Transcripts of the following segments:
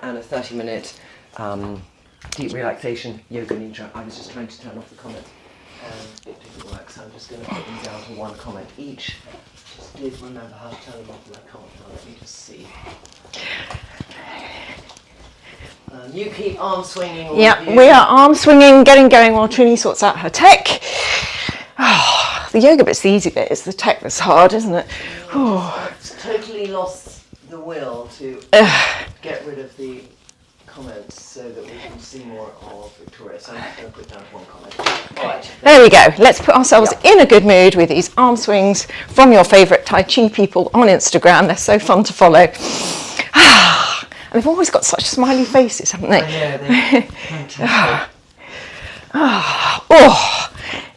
and a 30-minute deep relaxation yoga nidra. I was just trying to turn off the comment and it didn't work, so I'm just going to put them down to one comment each. Just did remember how to turn them off, and I can't now. Let me just see. You keep arm swinging. Yeah, we are arm swinging, getting going while Trinny sorts out her tech. Oh, the yoga bit's the easy bit. It's the tech that's hard, isn't it? Oh. It's totally lost the will to get rid of the comments so that we can see more of Victoria. So I'm just going to put down one comment. Right. There we go. Let's put ourselves in a good mood with these arm swings from your favourite Tai Chi people on Instagram. They're so fun to follow. And they've always got such smiley faces, haven't they? Yeah, they're fantastic.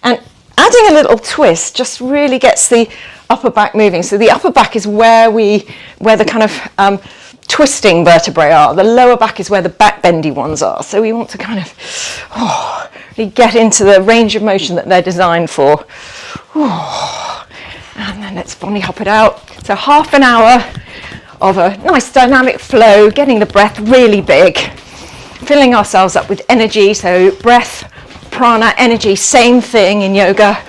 And adding a little twist just really gets the upper back moving. So the upper back is where the kind of twisting vertebrae are. The lower back is where the back bendy ones are. So we want to kind of really get into the range of motion that they're designed for. And then let's bunny hop it out. So half an hour of a nice dynamic flow, getting the breath really big, filling ourselves up with energy. So breath, prana, energy, same thing in yoga.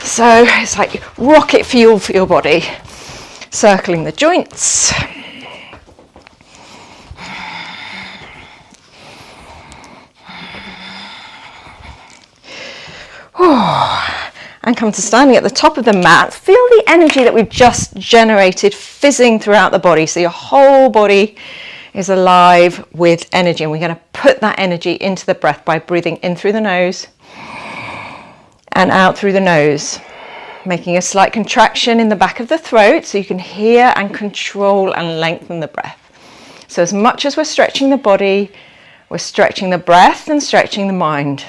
So it's like rocket fuel for your body. Circling the joints. And come to standing at the top of the mat. Feel the energy that we've just generated fizzing throughout the body. So your whole body is alive with energy. And we're going to put that energy into the breath by breathing in through the nose and out through the nose. Making a slight contraction in the back of the throat so you can hear and control and lengthen the breath. So as much as we're stretching the body, we're stretching the breath and stretching the mind.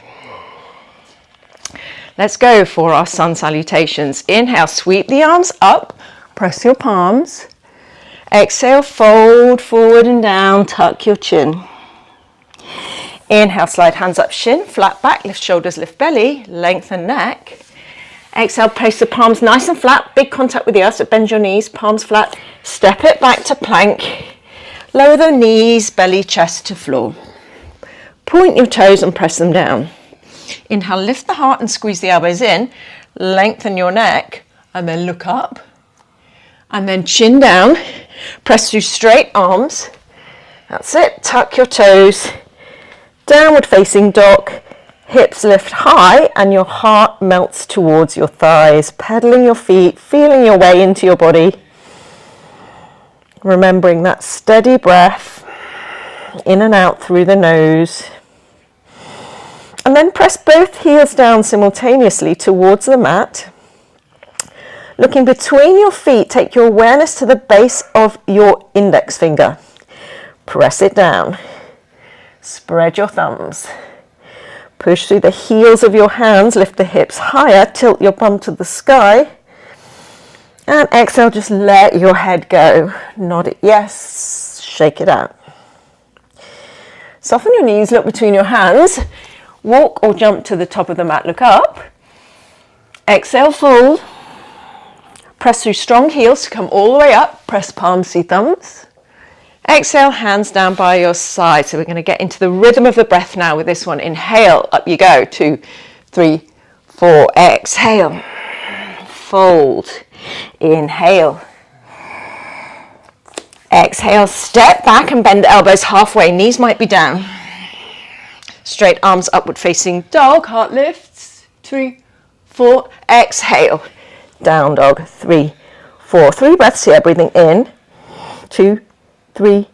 Let's go for our sun salutations. Inhale, sweep the arms up, press your palms. Exhale, fold forward and down, tuck your chin. Inhale, slide hands up, shin, flat back, lift shoulders, lift belly, lengthen neck. Exhale, place the palms nice and flat, big contact with the earth, so bend your knees, palms flat. Step it back to plank. Lower the knees, belly, chest to floor. Point your toes and press them down. Inhale, lift the heart and squeeze the elbows in. Lengthen your neck and then look up. And then chin down. Press through straight arms. That's it. Tuck your toes. Downward facing dog. Hips lift high and your heart melts towards your thighs. Pedaling your feet, feeling your way into your body. Remembering that steady breath in and out through the nose. And then press both heels down simultaneously towards the mat. Looking between your feet, take your awareness to the base of your index finger. Press it down. Spread your thumbs. Push through the heels of your hands, lift the hips higher, tilt your bum to the sky. And exhale, just let your head go. Nod it yes, shake it out. Soften your knees, look between your hands. Walk or jump to the top of the mat, look up. Exhale, fold. Press through strong heels to come all the way up. Press palms, see thumbs. Exhale, hands down by your side. So we're going to get into the rhythm of the breath now with this one. Inhale, up you go. 2, 3, 4. Exhale. Fold. Inhale. Exhale, step back and bend the elbows halfway. Knees might be down. Straight arms upward facing dog. Heart lifts. 3, 4. Exhale. Down dog. 3, 4. 3 breaths here. Breathing in. 2, 3,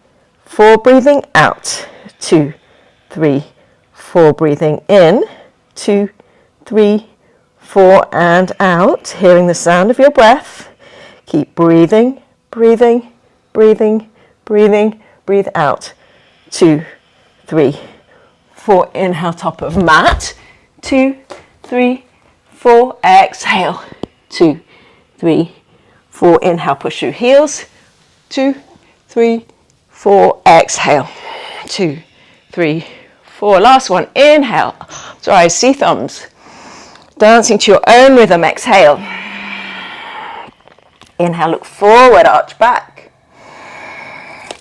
4. Breathing out. 2, 3, 4. Breathing in. 2, 3, 4. And out. Hearing the sound of your breath. Keep breathing, breathing, breathing, breathing. Breathe out. 2, 3, 4. Inhale, top of mat. 2, 3, 4. Exhale. 2, 3, 4. Inhale, push through heels. 2, 3, 4. Exhale. 2, 3, 4. Last one. Inhale. Sorry, see thumbs. Dancing to your own rhythm. Exhale. Inhale, look forward, arch back.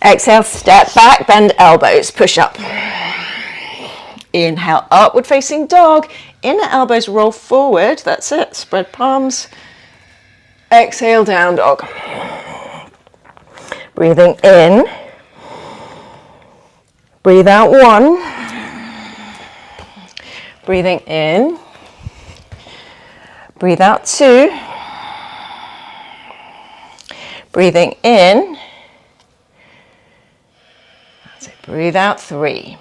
Exhale, step back, bend elbows, push up. Inhale, upward facing dog. Inner elbows roll forward. That's it. Spread palms. Exhale, down dog. Breathing in. Breathe out 1. Breathing in. Breathe out 2. Breathing in. That's it. Breathe out 3.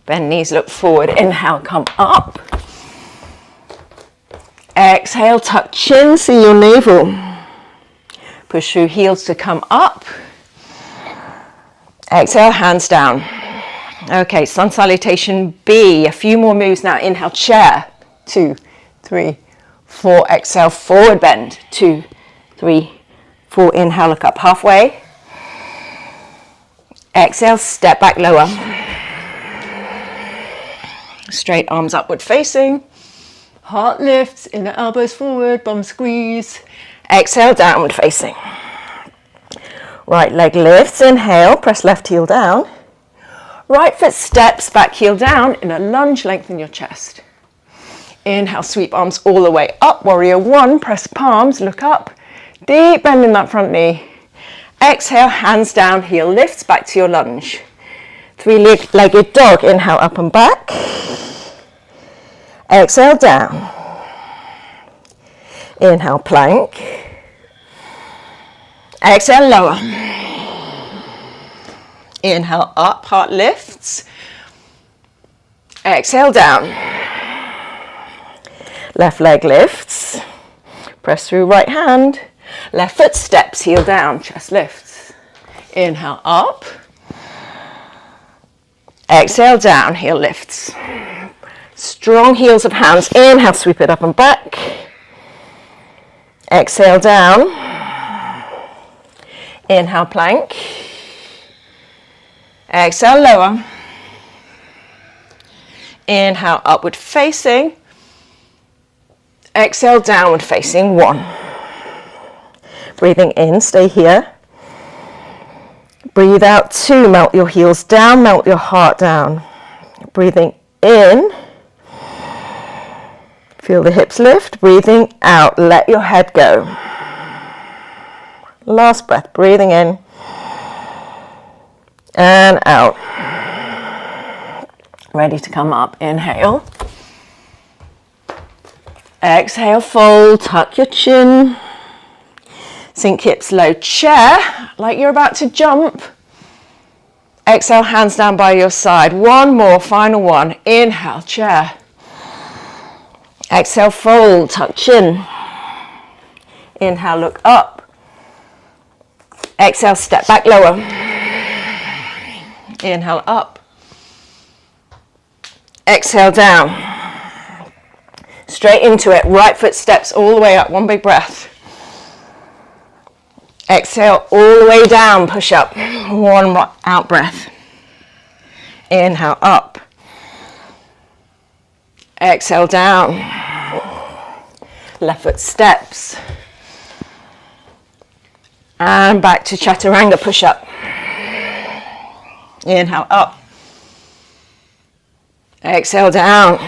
Bend knees, look forward. Inhale, come up. Exhale, tuck chin, see your navel. Push through heels to come up. Exhale, hands down. Okay, sun salutation B. A few more moves now. Inhale, chair. 2, 3, 4. Exhale, forward bend. 2, 3, 4. Inhale, look up halfway. Exhale, step back lower. Straight arms upward facing. Heart lifts, inner elbows forward, bum squeeze. Exhale, downward facing. Right leg lifts, inhale, press left heel down. Right foot steps, back heel down. In a lunge, lengthen your chest. Inhale, sweep arms all the way up. Warrior 1, press palms, look up. Deep bend in that front knee. Exhale, hands down, heel lifts, back to your lunge. 3-legged dog, inhale, up and back. Exhale, down. Inhale, plank. Exhale, lower. Inhale, up, heart lifts. Exhale, down. Left leg lifts. Press through right hand. Left foot steps, heel down, chest lifts. Inhale, up. Exhale, down, heel lifts. Strong heels of hands. Inhale, sweep it up and back. Exhale, down. Inhale, plank. Exhale, lower. Inhale, upward facing. Exhale, downward facing 1. Breathing in, stay here. Breathe out 2, melt your heels down, melt your heart down. Breathing in. Feel the hips lift. Breathing out, let your head go. Last breath, breathing in and out. Ready to come up, inhale. Exhale, fold, tuck your chin. Sink hips low, chair, like you're about to jump. Exhale, hands down by your side. 1 more, final one. Inhale, chair. Exhale, fold, tuck chin. Inhale, look up. Exhale, step back lower. Inhale, up. Exhale, down. Straight into it. Right foot steps all the way up. 1 big breath. Exhale, all the way down. Push up. 1 out breath. Inhale, up. Exhale, down. Left foot steps. And back to chaturanga, push up. Inhale, up. Exhale, down.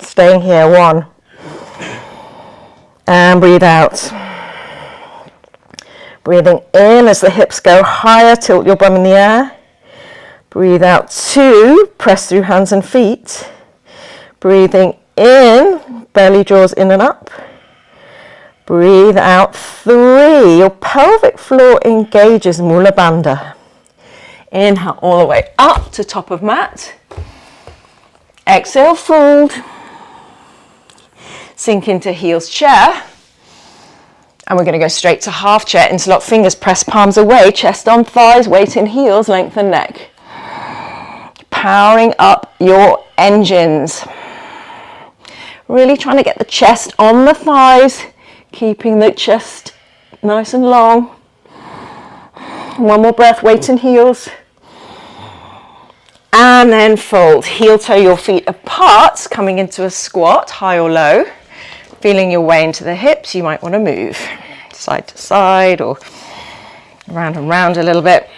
Staying here, 1. And breathe out. Breathing in as the hips go higher, tilt your bum in the air. Breathe out 2, press through hands and feet. Breathing in, belly draws in and up. Breathe out 3, your pelvic floor engages Mula Bandha. Inhale all the way up to top of mat. Exhale, fold. Sink into heels, chair. And we're going to go straight to half chair, interlock fingers, press palms away, chest on thighs, weight in heels, lengthen neck. Powering up your engines. Really trying to get the chest on the thighs, keeping the chest nice and long. 1 more breath, weight in heels. And then fold. Heel toe your feet apart, coming into a squat, high or low. Feeling your way into the hips, you might want to move side to side or Round and round a little bit.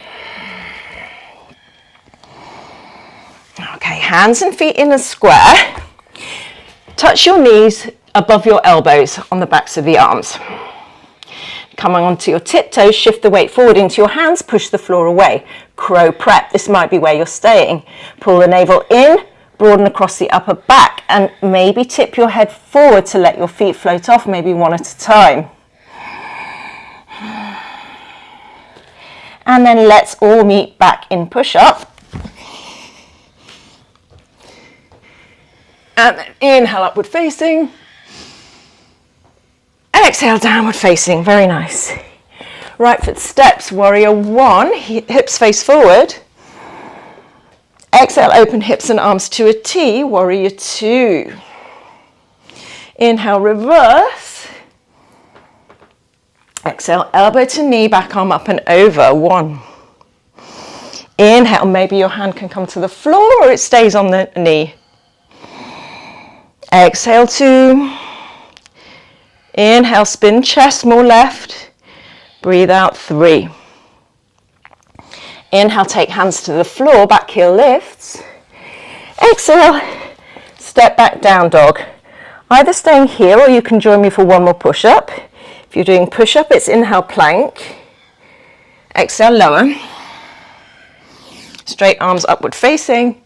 Okay, hands and feet in a square. Touch your knees above your elbows on the backs of the arms. Coming onto your tiptoes, shift the weight forward into your hands, push the floor away. Crow prep, this might be where you're staying. Pull the navel in, broaden across the upper back, and maybe tip your head forward to let your feet float off, maybe one at a time. And then let's all meet back in push-up. And then inhale, upward facing. Exhale, downward facing. Very nice. Right foot steps, warrior one, hips face forward. Exhale, open hips and arms to a T, warrior two. Inhale, reverse. Exhale, elbow to knee, back arm up and over, one. Inhale, maybe your hand can come to the floor or it stays on the knee. Exhale, two. Inhale, spin chest, more left. Breathe out, three. Inhale, take hands to the floor, back heel lifts. Exhale, step back, down dog. Either staying here or you can join me for one more push-up. If you're doing push-up, it's inhale, plank. Exhale, lower. Straight arms upward facing.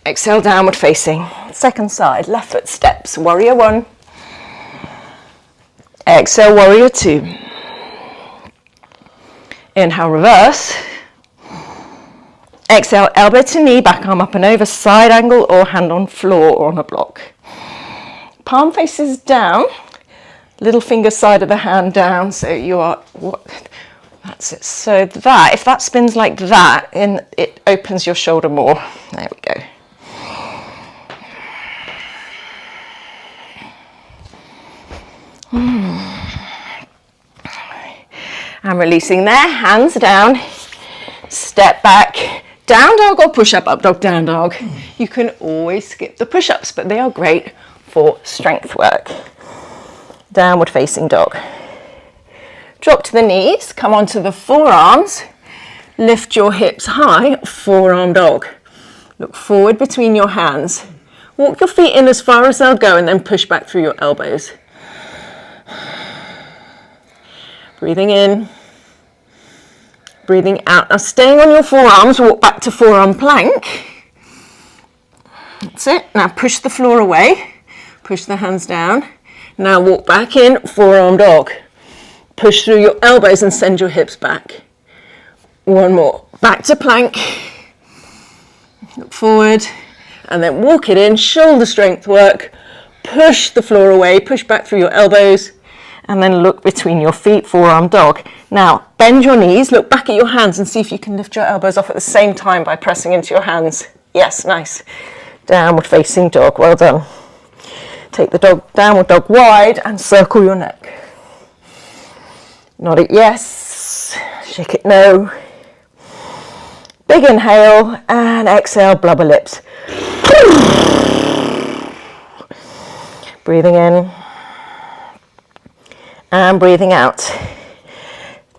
Exhale, downward facing. Second side, left foot steps, warrior one. Exhale, warrior two. Inhale, reverse. Exhale, elbow to knee, back arm up and over, side angle or hand on floor or on a block. Palm faces down, little finger side of the hand down, so you are, that's it. So that, if that spins like that, it opens your shoulder more. There we go. And releasing there, hands down, step back, down dog or push up, up dog, down dog. You can always skip the push-ups, but they are great for strength work. Downward facing dog. Drop to the knees, come onto the forearms, lift your hips high, forearm dog. Look forward between your hands. Walk your feet in as far as they'll go and then push back through your elbows. Breathing in, breathing out. Now staying on your forearms, walk back to forearm plank. That's it. Now push the floor away, push the hands down. Now walk back in, forearm dog. Push through your elbows and send your hips back. One more. Back to plank. Look forward and then walk it in, shoulder strength work. Push the floor away, push back through your elbows. And then look between your feet, forearm dog. Now, bend your knees, look back at your hands and see if you can lift your elbows off at the same time by pressing into your hands. Yes, nice. Downward facing dog, well done. Take the downward dog wide and circle your neck. Nod it yes, shake it no. Big inhale and exhale, blubber lips. Breathing in. And breathing out.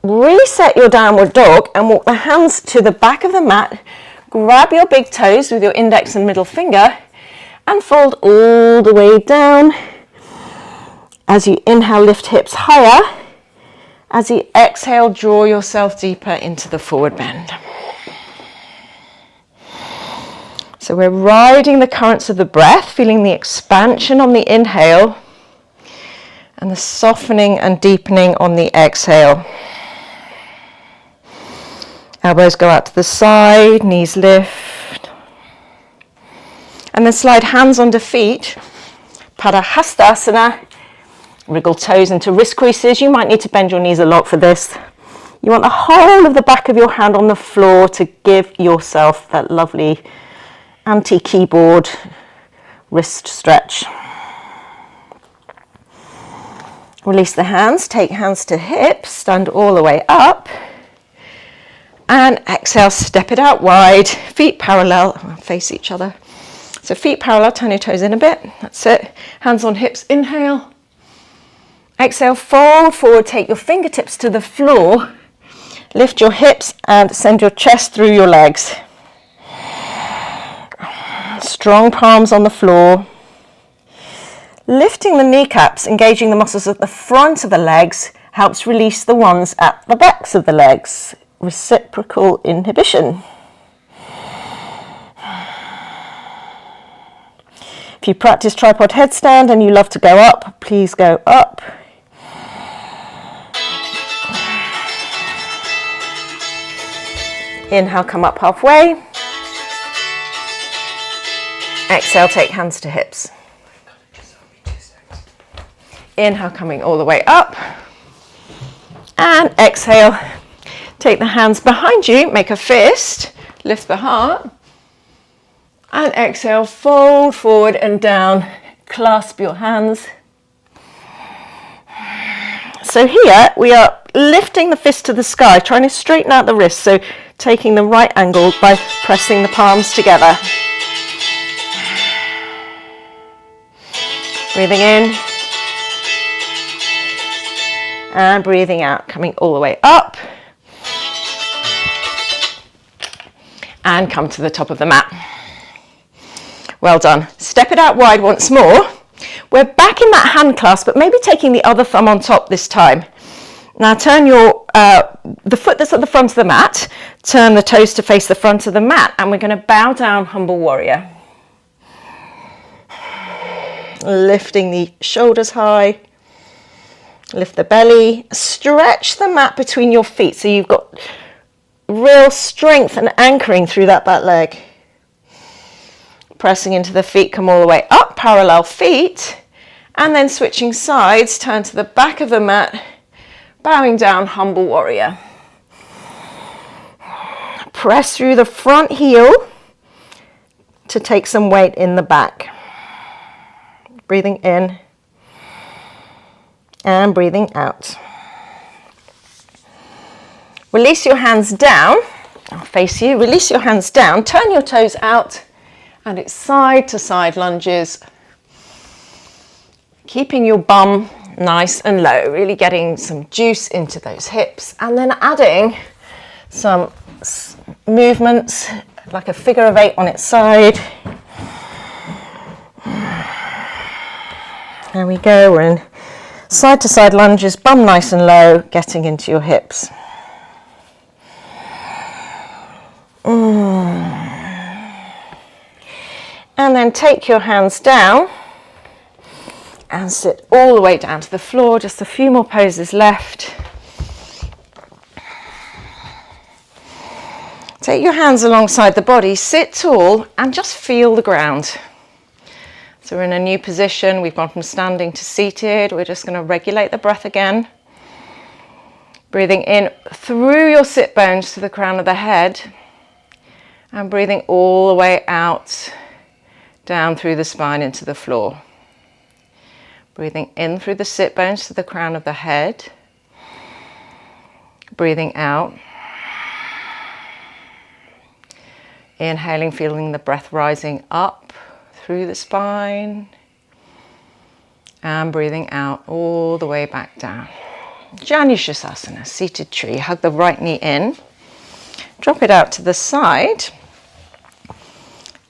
Reset your downward dog and walk the hands to the back of the mat. Grab your big toes with your index and middle finger and fold all the way down. As you inhale, lift hips higher. As you exhale, draw yourself deeper into the forward bend. So we're riding the currents of the breath, feeling the expansion on the inhale and the softening and deepening on the exhale. Elbows go out to the side, knees lift. And then slide hands onto feet. Padahastasana. Wriggle toes into wrist creases. You might need to bend your knees a lot for this. You want the whole of the back of your hand on the floor to give yourself that lovely anti-keyboard wrist stretch. Release the hands, take hands to hips, stand all the way up. And exhale, step it out wide, feet parallel, face each other. So feet parallel, turn your toes in a bit, that's it. Hands on hips, inhale. Exhale, fold forward, take your fingertips to the floor, lift your hips and send your chest through your legs. Strong palms on the floor. Lifting the kneecaps, engaging the muscles at the front of the legs, helps release the ones at the backs of the legs. Reciprocal inhibition. If you practice tripod headstand and you love to go up, please go up. Inhale, come up halfway. Exhale, take hands to hips. Inhale, coming all the way up. And exhale, take the hands behind you, make a fist, lift the heart. And exhale, fold forward and down, clasp your hands. So here we are lifting the fist to the sky, trying to straighten out the wrist. So taking the right angle by pressing the palms together. Breathing in. And breathing out, coming all the way up. And come to the top of the mat. Well done. Step it out wide once more. We're back in that hand clasp, but maybe taking the other thumb on top this time. Now turn your the foot that's at the front of the mat, turn the toes to face the front of the mat, and we're going to bow down, humble warrior. Lifting the shoulders high, lift the belly, stretch the mat between your feet so you've got real strength and anchoring through that back leg. Pressing into the feet, come all the way up, parallel feet, and then switching sides, turn to the back of the mat, bowing down, humble warrior. Press through the front heel to take some weight in the back. Breathing in and breathing out. Release your hands down. I'll face you. Release your hands down. Turn your toes out. And it's side to side lunges. Keeping your bum nice and low. Really getting some juice into those hips. And then adding some movements like a figure of 8 on its side. There we go. We're in side to side lunges. Bum nice and low. Getting into your hips. And then take your hands down and sit all the way down to the floor. Just a few more poses left. Take your hands alongside the body, sit tall and just feel the ground. So we're in a new position. We've gone from standing to seated. We're just going to regulate the breath again. Breathing in through your sit bones to the crown of the head. And breathing all the way out, down through the spine into the floor. Breathing in through the sit bones to the crown of the head. Breathing out. Inhaling, feeling the breath rising up through the spine. And breathing out all the way back down. Janushasana, seated tree. Hug the right knee in. Drop it out to the side.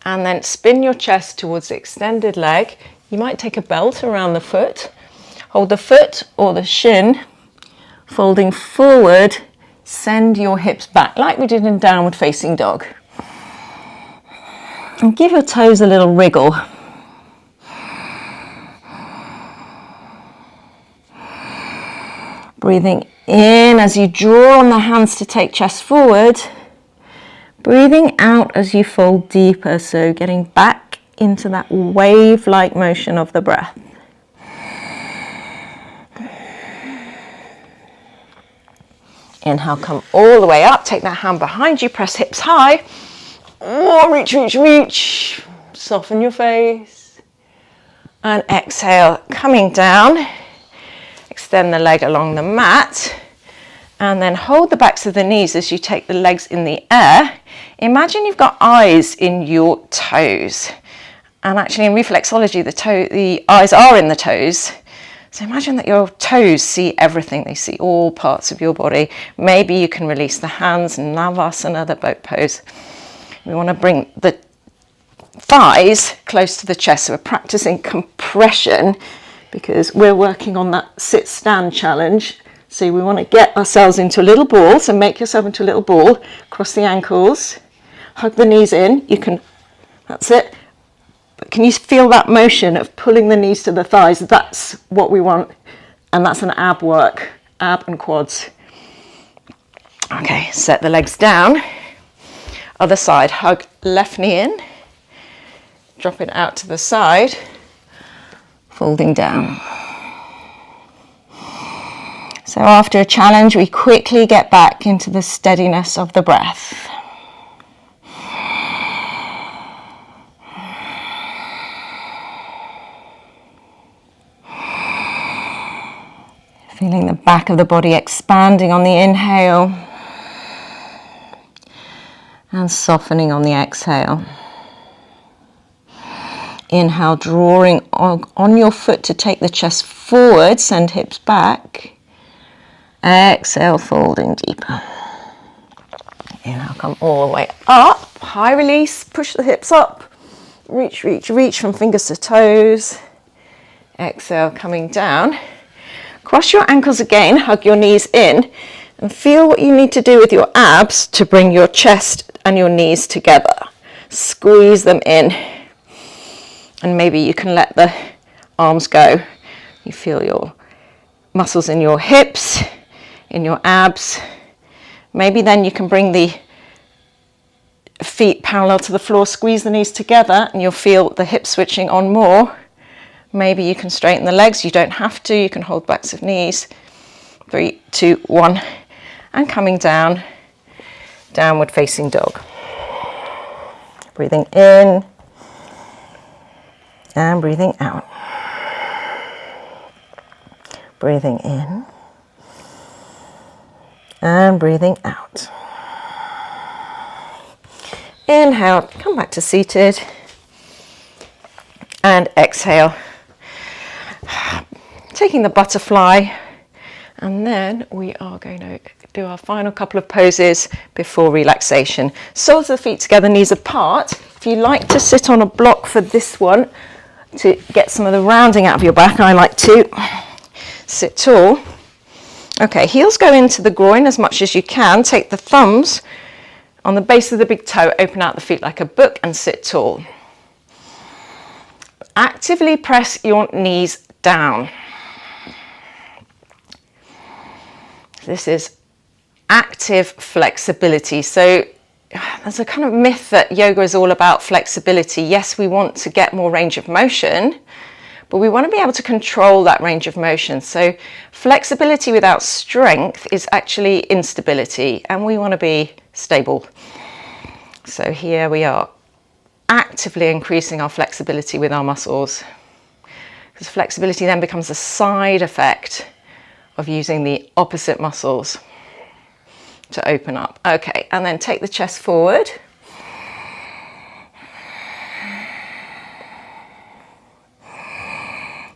And then spin your chest towards the extended leg. You might take a belt around the foot. Hold the foot or the shin, folding forward. Send your hips back like we did in downward facing dog. And give your toes a little wriggle. Breathing in as you draw on the hands to take chest forward. Breathing out as you fold deeper, so getting back into that wave-like motion of the breath. Inhale, come all the way up, take that hand behind you, press hips high. Oh, reach, reach, reach. Soften your face. And exhale, coming down. Extend the leg along the mat. And then hold the backs of the knees as you take the legs in the air. Imagine you've got eyes in your toes. And actually in reflexology, the eyes are in the toes. So imagine that your toes see everything. They see all parts of your body. Maybe you can release the hands, Navasana, the boat pose. We want to bring the thighs close to the chest. So we're practicing compression because we're working on that sit-stand challenge. So we want to get ourselves into a little ball. So make yourself into a little ball. Cross the ankles. Hug the knees in. You can, that's it. But can you feel that motion of pulling the knees to the thighs? That's what we want. And that's an ab work. Ab and quads. Okay, set the legs down. Other side. Hug left knee in. Drop it out to the side. Folding down. So after a challenge, we quickly get back into the steadiness of the breath. Feeling the back of the body expanding on the inhale and softening on the exhale. Inhale, drawing on your foot to take the chest forward, send hips back. Exhale, folding deeper. Inhale, come all the way up. High release, push the hips up. Reach, reach, reach from fingers to toes. Exhale, coming down. Cross your ankles again, hug your knees in, and feel what you need to do with your abs to bring your chest and your knees together. Squeeze them in. And maybe you can let the arms go. You feel your muscles in your hips, in your abs. Maybe then you can bring the feet parallel to the floor, squeeze the knees together, and you'll feel the hips switching on more. Maybe you can straighten the legs. You don't have to. You can hold backs of knees. 3, 2, 1. And coming down, downward facing dog. Breathing in and breathing out. Breathing in and breathing out. Inhale, come back to seated. And exhale. Taking the butterfly. And then we are going to do our final couple of poses before relaxation. Soles of the feet together, knees apart. If you like to sit on a block for this one to get some of the rounding out of your back, I like to sit tall. Okay, heels go into the groin as much as you can. Take the thumbs on the base of the big toe, open out the feet like a book and sit tall. Actively press your knees down. This is active flexibility. So there's a kind of myth that yoga is all about flexibility. Yes, we want to get more range of motion, but we want to be able to control that range of motion. So flexibility without strength is actually instability, and we want to be stable. So here we are, actively increasing our flexibility with our muscles, because flexibility then becomes a side effect of using the opposite muscles to open up. Okay, and then take the chest forward.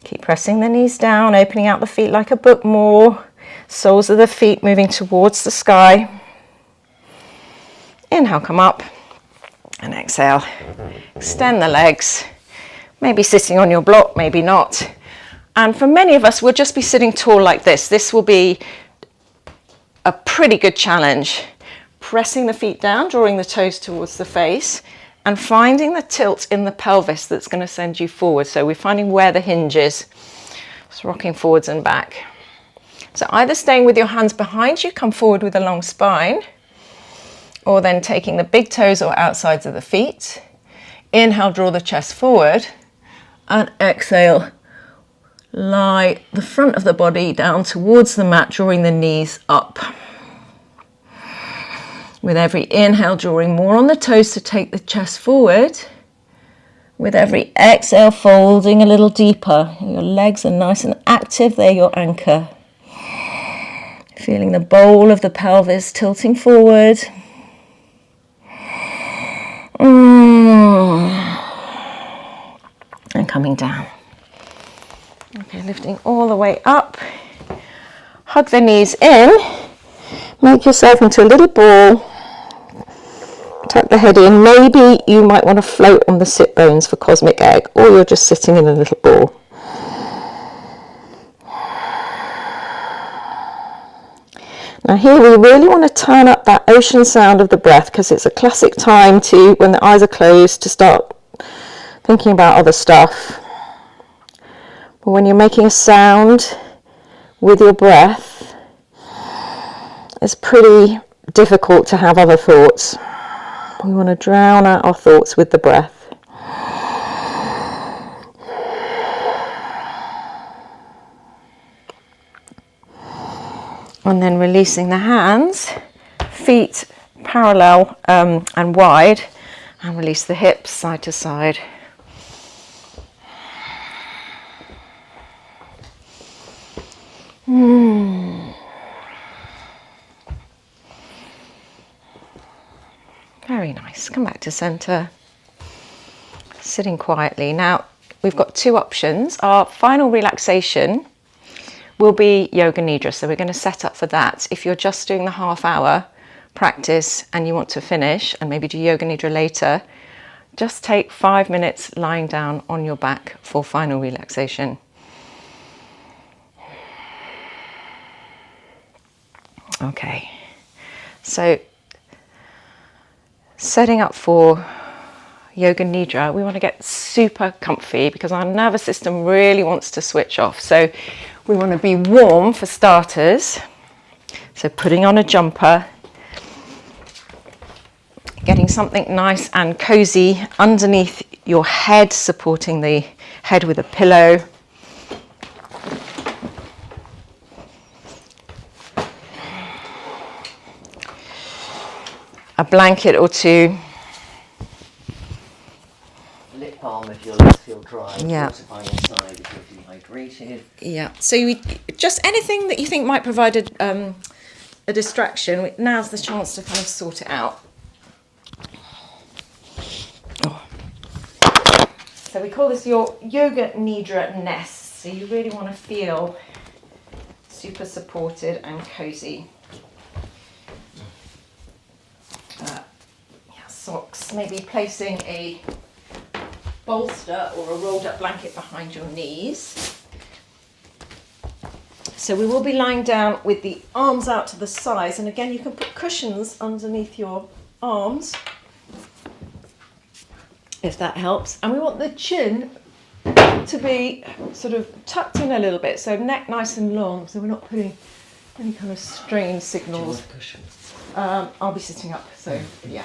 Keep pressing the knees down, opening out the feet like a book more. Soles of the feet moving towards the sky. Inhale, come up. And exhale. Extend the legs. Maybe sitting on your block, maybe not. And for many of us, we'll just be sitting tall like this. This will be a pretty good challenge. Pressing the feet down, drawing the toes towards the face, and finding the tilt in the pelvis that's going to send you forward. So we're finding where the hinge is. Just rocking forwards and back. So either staying with your hands behind you, come forward with a long spine, or then taking the big toes or outsides of the feet. Inhale, draw the chest forward, and exhale, lie the front of the body down towards the mat, drawing the knees up. With every inhale, drawing more on the toes to take the chest forward. With every exhale, folding a little deeper. Your legs are nice and active, they're your anchor. Feeling the bowl of the pelvis tilting forward. And coming down. Okay, lifting all the way up. Hug the knees in. Make yourself into a little ball. Tuck the head in. Maybe you might want to float on the sit bones for cosmic egg, or you're just sitting in a little ball. Now here we really want to turn up that ocean sound of the breath, because it's a classic time to, when the eyes are closed, to start thinking about other stuff. But when you're making a sound with your breath, it's pretty difficult to have other thoughts. We want to drown out our thoughts with the breath. And then releasing the hands, feet parallel and wide, and release the hips side to side. Very nice. Come back to center. Sitting quietly. Now, we've got two options. Our final relaxation will be Yoga Nidra, so we're going to set up for that. If you're just doing the half-hour practice and you want to finish and maybe do Yoga Nidra later, just take 5 minutes lying down on your back for final relaxation. Okay, so setting up for Yoga Nidra, we want to get super comfy because our nervous system really wants to switch off. So we want to be warm for starters. So putting on a jumper, getting something nice and cozy underneath your head, supporting the head with a pillow. A blanket or two. Lip balm if your lips feel dry. Yeah. Water by your side if you're dehydrated. Yeah. So just anything that you think might provide a distraction. Now's the chance to kind of sort it out. Oh. So we call this your Yoga Nidra nest. So you really want to feel super supported and cozy. Socks, maybe placing a bolster or a rolled up blanket behind your knees. So we will be lying down with the arms out to the sides, and again you can put cushions underneath your arms if that helps. And we want the chin to be sort of tucked in a little bit, so neck nice and long, so we're not putting any kind of strain signals. Do you want cushions? I'll be sitting up, so yeah.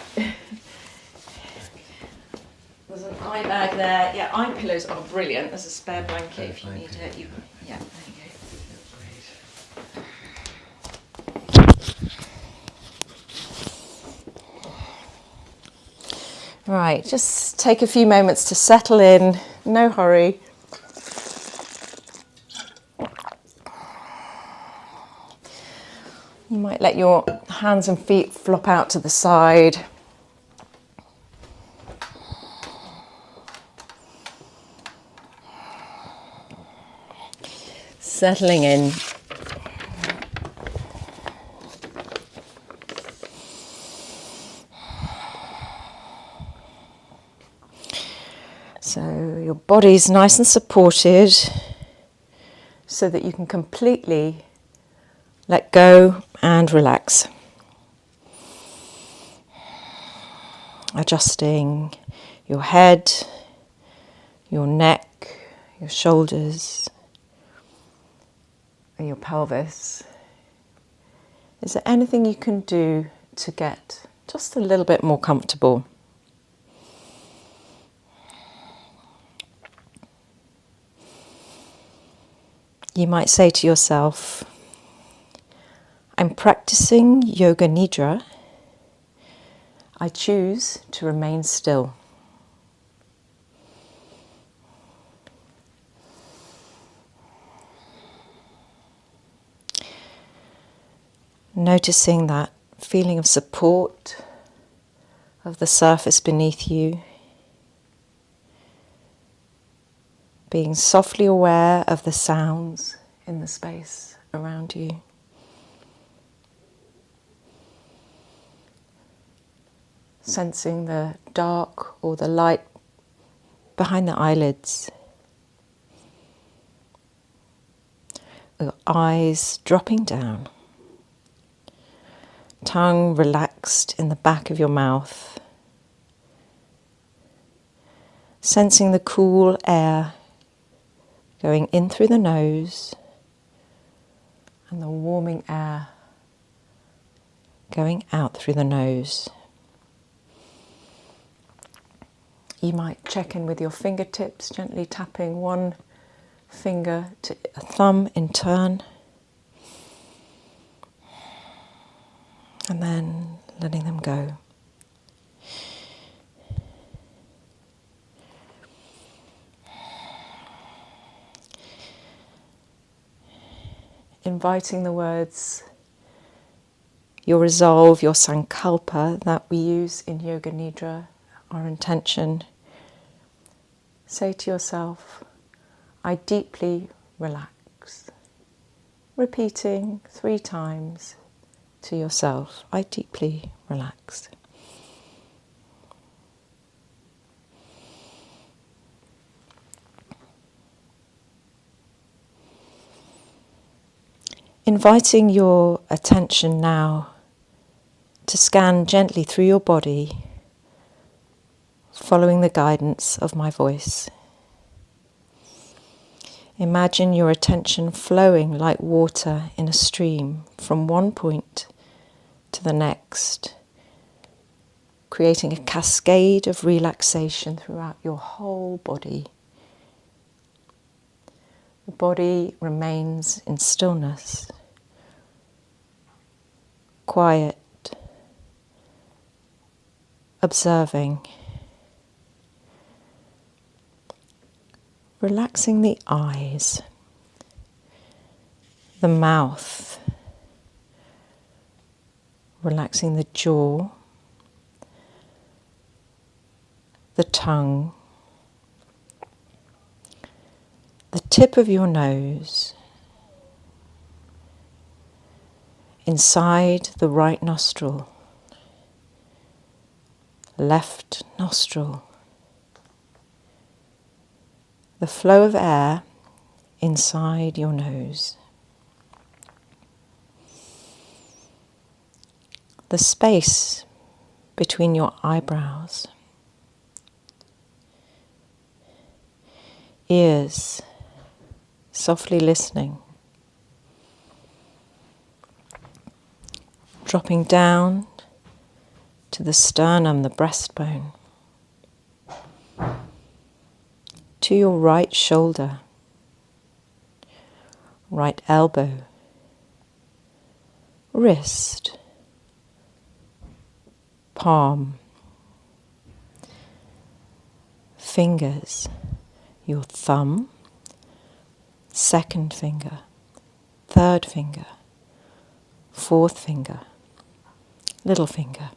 There's an eye bag there. Yeah, eye pillows are brilliant. There's a spare blanket if you need it. Yeah, there you go. Right, just take a few moments to settle in. No hurry. You might let your hands and feet flop out to the side. Settling in. So your body's nice and supported so that you can completely let go and relax. Adjusting your head, your neck, your shoulders, and your pelvis. Is there anything you can do to get just a little bit more comfortable? You might say to yourself, I'm practicing Yoga Nidra. I choose to remain still. Noticing that feeling of support of the surface beneath you. being softly aware of the sounds in the space around you. Sensing the dark or the light behind the eyelids. Your eyes dropping down. Tongue relaxed in the back of your mouth. Sensing the cool air going in through the nose and the warming air going out through the nose. You might check in with your fingertips, gently tapping one finger to a thumb in turn, and then letting them go. Inviting the words, your resolve, your sankalpa that we use in Yoga Nidra, our intention. Say to yourself, I deeply relax. Repeating 3 times to yourself, I deeply relax. Inviting your attention now to scan gently through your body, following the guidance of my voice. Imagine your attention flowing like water in a stream from one point to the next, creating a cascade of relaxation throughout your whole body. The body remains in stillness, quiet, observing. Relaxing the eyes, the mouth, relaxing the jaw, the tongue, the tip of your nose, inside the right nostril, left nostril, the flow of air inside your nose, the space between your eyebrows, ears softly listening, dropping down to the sternum, the breastbone, to your right shoulder, right elbow, wrist, palm, fingers, your thumb, second finger, third finger, fourth finger, little finger.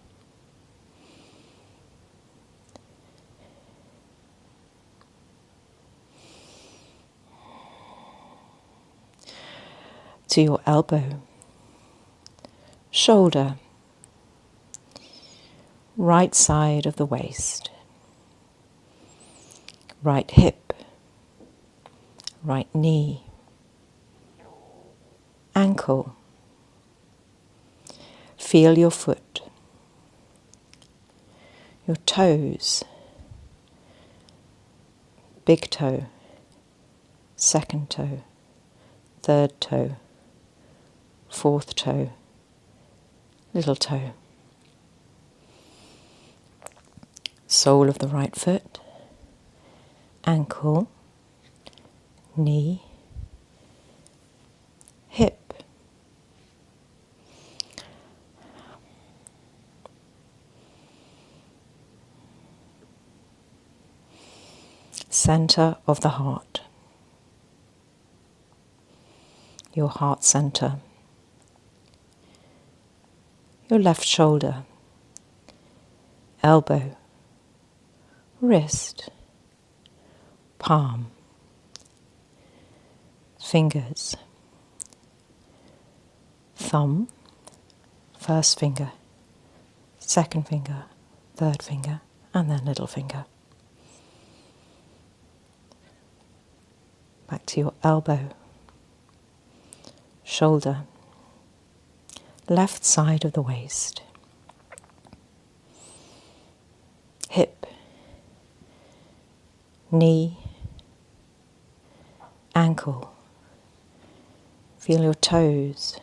To your elbow, shoulder, right side of the waist, right hip, right knee, ankle. Feel your foot, your toes, big toe, second toe, third toe, fourth toe, little toe. Sole of the right foot, ankle, knee, hip. Center of the heart, your heart center, your left shoulder, elbow, wrist, palm, fingers. Thumb, first finger, second finger, third finger, and then little finger. Back to your elbow, shoulder, left side of the waist, hip, knee, ankle. Feel your toes,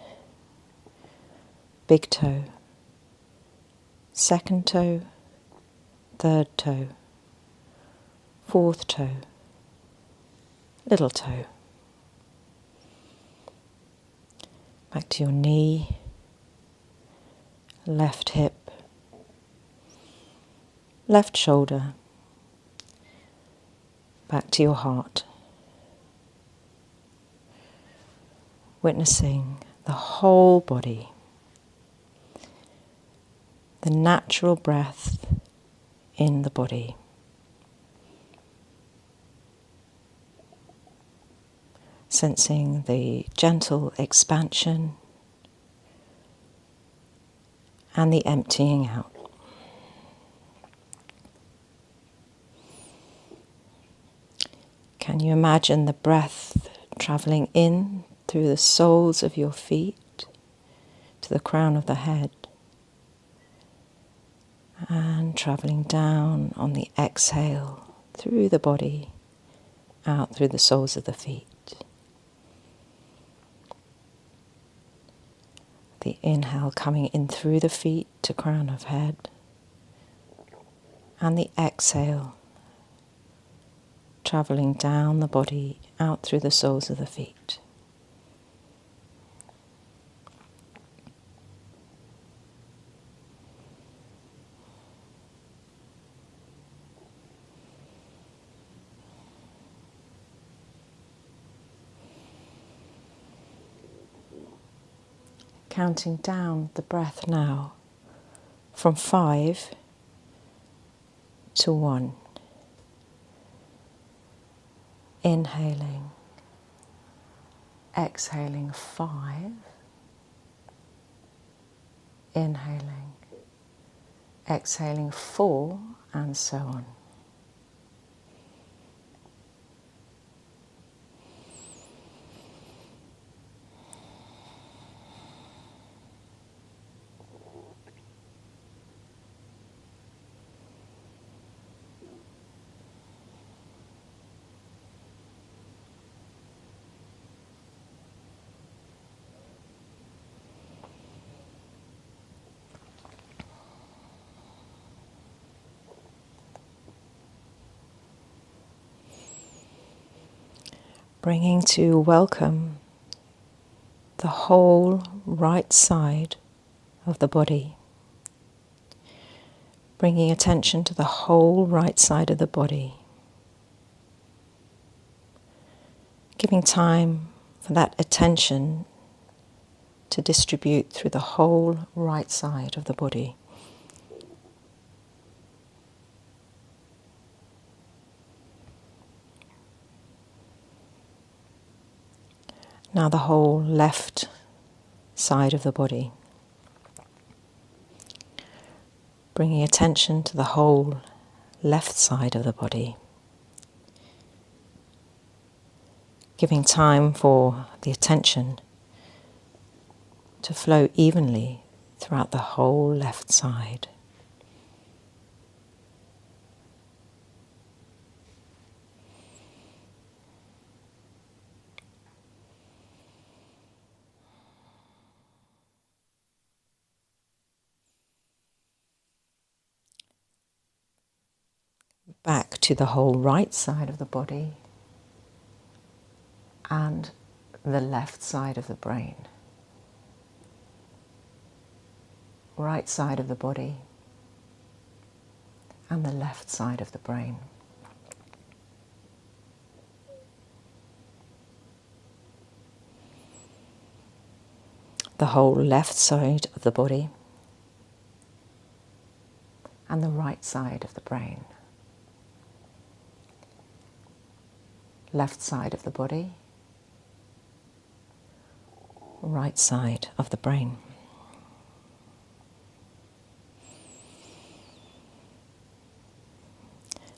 big toe, second toe, third toe, fourth toe, little toe. Back to your knee, left hip, left shoulder, back to your heart. Witnessing the whole body, the natural breath in the body. Sensing the gentle expansion and the emptying out. Can you imagine the breath travelling in through the soles of your feet to the crown of the head, and travelling down on the exhale through the body, out through the soles of the feet. The inhale coming in through the feet to crown of head, and the exhale travelling down the body, out through the soles of the feet. Counting down the breath now from 5 to 1. Inhaling, exhaling 5, inhaling, exhaling 4, and so on. Bringing to welcome the whole right side of the body. Bringing attention to the whole right side of the body. Giving time for that attention to distribute through the whole right side of the body. Now the whole left side of the body. Bringing attention to the whole left side of the body. Giving time for the attention to flow evenly throughout the whole left side. Back to the whole right side of the body and the left side of the brain. Right side of the body and the left side of the brain. The whole left side of the body and the right side of the brain. Left side of the body right side of the brain.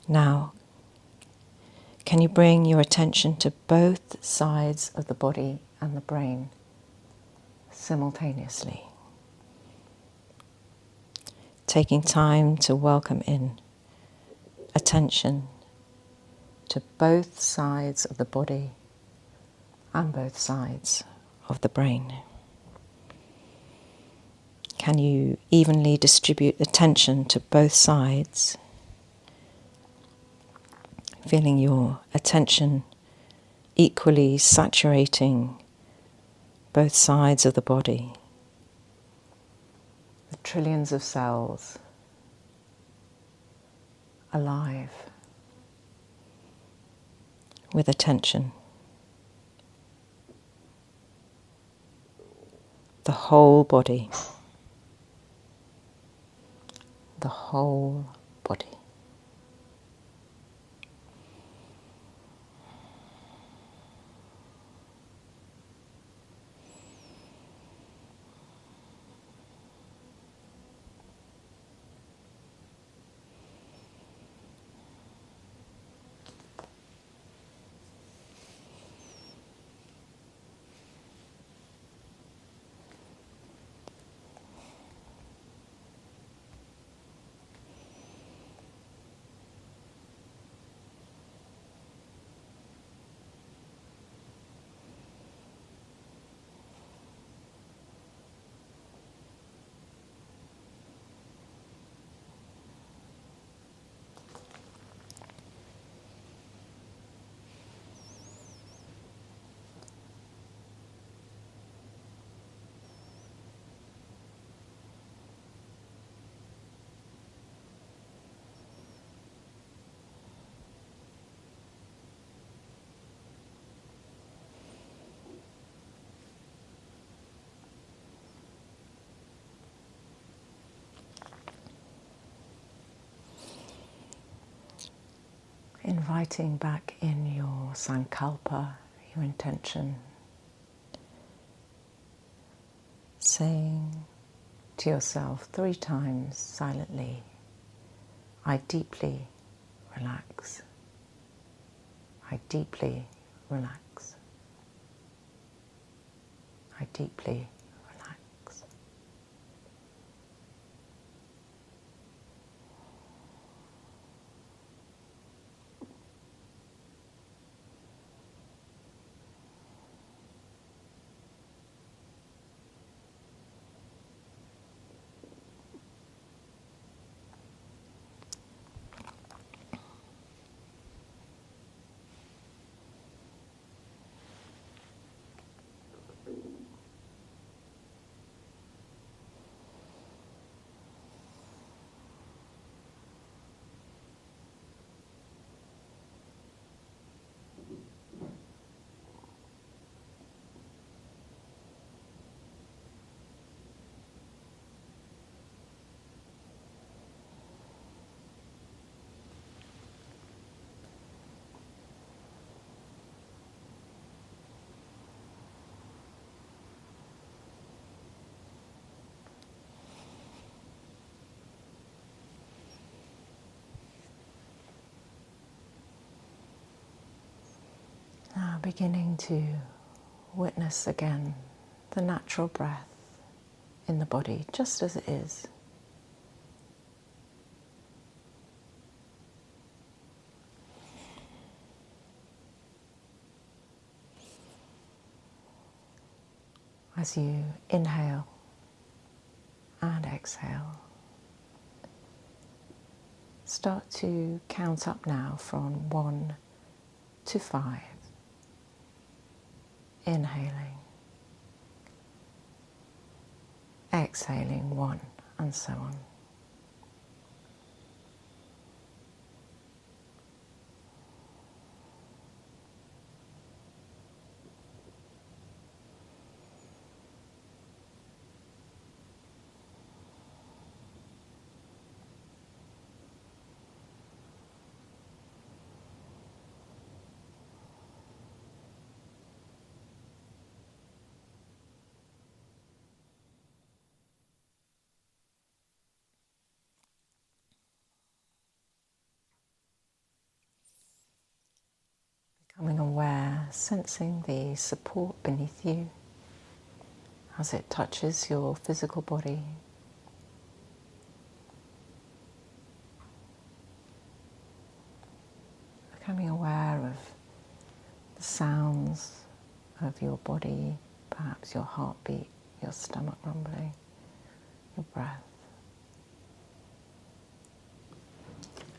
Now, can you bring your attention to both sides of the body and the brain simultaneously? Taking time to welcome in attention to both sides of the body and both sides of the brain. Can you evenly distribute attention to both sides, feeling your attention equally saturating both sides of the body, the trillions of cells alive with attention, the whole body, the whole body. Inviting back in your sankalpa, your intention, saying to yourself 3 times silently, I deeply relax. I deeply relax. I deeply relax. Now beginning to witness again the natural breath in the body just as it is. As you inhale and exhale, start to count up now from 1 to 5. Inhaling, exhaling 1, and so on. Becoming aware, sensing the support beneath you as it touches your physical body. Becoming aware of the sounds of your body, perhaps your heartbeat, your stomach rumbling, your breath.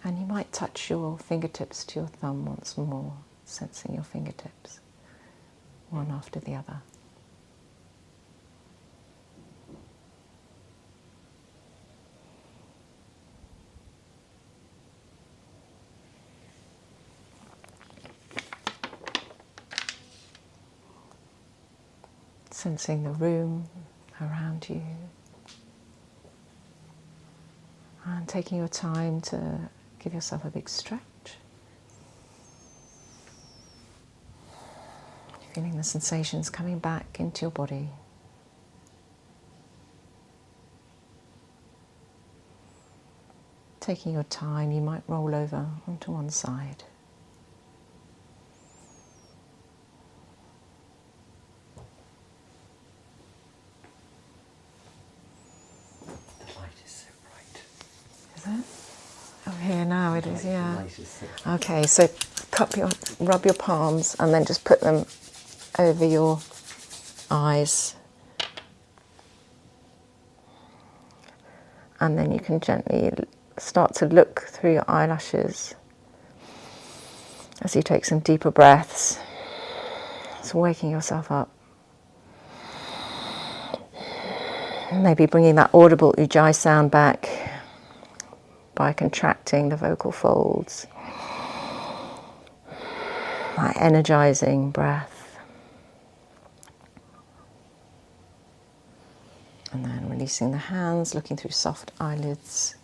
And you might touch your fingertips to your thumb once more, sensing your fingertips, one after the other. Sensing the room around you. And taking your time to give yourself a big stretch. Feeling the sensations coming back into your body. Taking your time, you might roll over onto one side. The light is so bright. Is it? Oh, here now it is, yeah. The light is so bright. Okay, so rub your palms and then just put them over your eyes. And then you can gently start to look through your eyelashes as you take some deeper breaths. So waking yourself up. Maybe bringing that audible ujjayi sound back by contracting the vocal folds. That energizing breath. And then releasing the hands, looking through soft eyelids.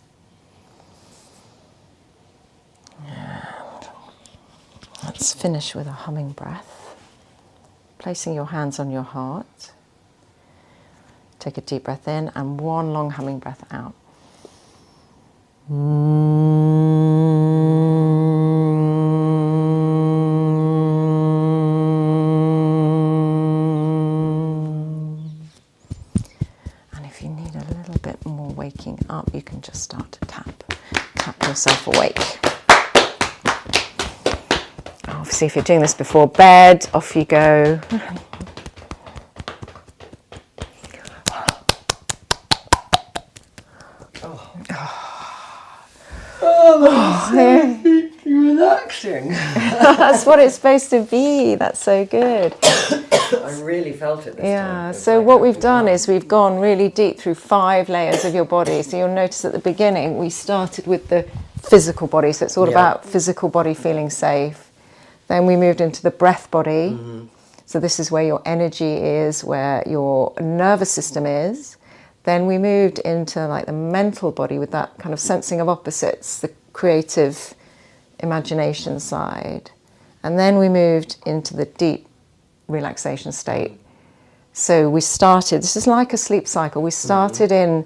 And let's finish with a humming breath. Placing your hands on your heart. Take a deep breath in and one long humming breath out. And if you need a little bit more waking up, you can just start to tap yourself awake. Obviously, if you're doing this before bed, off you go. Relaxing. That's what it's supposed to be. That's so good. I really felt it this time. Yeah, It was so like what we've opening done up. is we've gone really deep through 5 layers of your body. So you'll notice at the beginning we started with the physical body. So it's all Yeah. about physical body feeling safe. Then we moved into the breath body. So this is where your energy is, where your nervous system is. Then we moved into like the mental body with that kind of sensing of opposites, the creative imagination side. And then we moved into the deep relaxation state. So we started, this is like a sleep cycle, we started in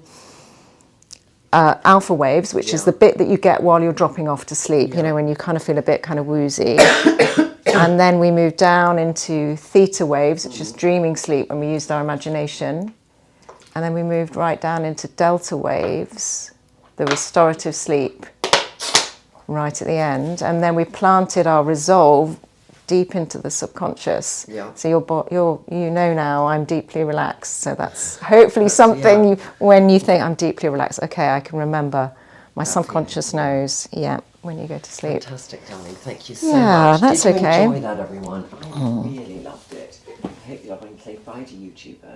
alpha waves, which is the bit that you get while you're dropping off to sleep, you know, when you kind of feel a bit kind of woozy. And then we moved down into theta waves, which is dreaming sleep when we used our imagination. And then we moved right down into delta waves, the restorative sleep, right at the end. And then we planted our resolve deep into the subconscious. Yeah. So you know now I'm deeply relaxed. So that's hopefully something when you think I'm deeply relaxed, okay, I can remember. My subconscious knows, when you go to sleep. Fantastic, darling. Thank you so Yeah, much. that's Did you okay. enjoy that, everyone? I really loved it. I hope you're going to say bye to YouTubers.